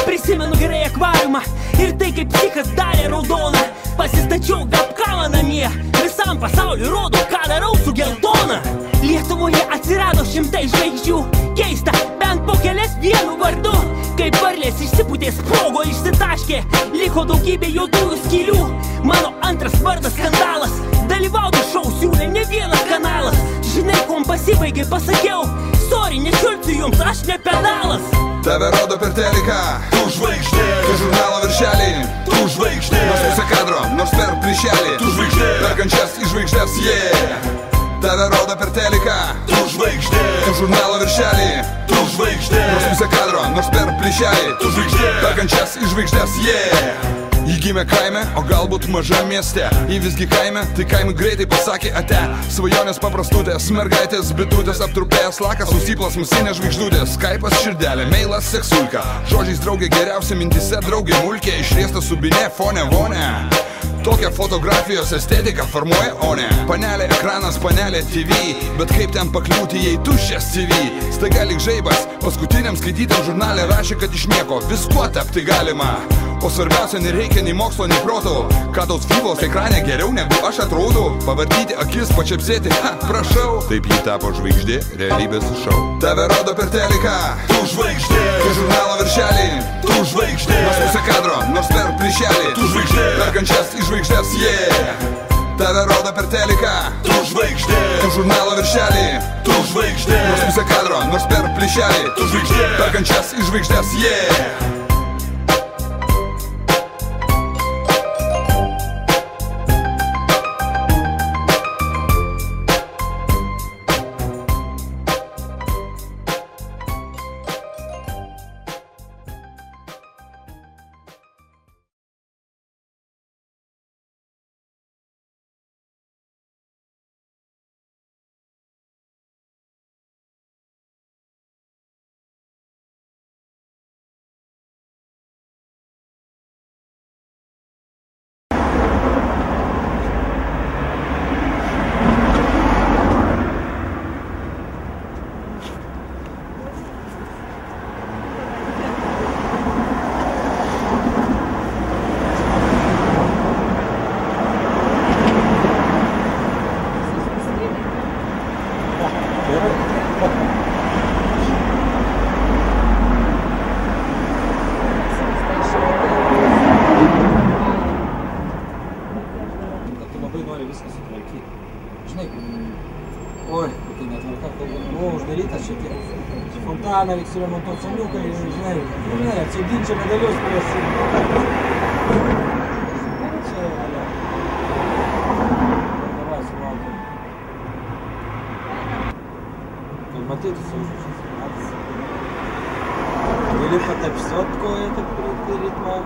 Prisimenu gerai akvariumą ir tai kaip psichas darė raudoną. Pasistačiau webkamą namie, visam pasauliu rodo, ką darau su geltona. Lietuvoje atsirado šimtai žvaigždžių, keista, bent po kelias vienu vardu. Kaip varlės išsipūtė, sprogo, išsitaškė, liko daugybė juodųjų skylių. Mano antras vardas skandalas, dalyvauti šou siūlė ne vienas kanalas. Žinai, kuom pasibaigė, pasakiau, sorry, nešiulsiu jums, aš ne pedalas. Tave rodo per teliką, tu žvaigždė, tu žurnalo viršelį, tu žvaigždė, nors pusę kadro, nors per plyšelį, tu žvaigždė, perkančias į žvaigždės, yeah. Tave rodo per teliką, tu žvaigždė, tu žurnalo viršelį, tu žvaigždė, nors pusę kadro, nors per plyšelį, tu žvaigždė, perkančias į žvaigždės, yeah. Ji gimė kaime, o galbūt mažam mieste. Ji visgi kaime, tai kaimui greitai pasakė ate. Svajonės paprastutės, mergaitės, bitutės, aptrupėjęs lakas, susiplas musinės žvaigždutės. Skaipas širdelė, meilas seksulka, žodžiais draugė geriausia, mintise draugė mulkė, išriesta subinė, fone, vonė. Tokią fotografijos estetiką formuoja One. Panelė ekranas, panelė TV, bet kaip ten pakliūti, jei tuščias CV. Staiga lyg žaibas, paskutiniam skaitytam žurnalė rašė, kad iš nieko viskuo tapti galima. O svarbiausia, nereikia nei mokslo, nei proto. Kadaus Fivos ekrane geriau negu aš atrodau. Pavartyti akis, pačiapsėti, prašau. Taip ji tapo žvaigždė, realybės šou. Tave rodo per teliką, tu žvaigždė, tu žurnalo viršelį, tu žvaigždė, nors pusę kadro, nors per plyšelį, tu žvaigždė, perkančias į žvaigždės, yeah. Tave rodo per teliką, tu žvaigždė, tu žurnalo viršelį, tu žvaigždė, nors pusę kadro, nors per plyšelį, tu žvaigždė, perkančias į žvaigždės, yeah. Oi, kokia netvarka, buvo uždarytas šiek tiek. Fontaną reiks remontuoti seniukai, žinai, atsėdinčia medalius prieš. Čia yra. Davai, sulaukiam. Kad matytų saužučius. Gali patapsuot koją, taip ritmą.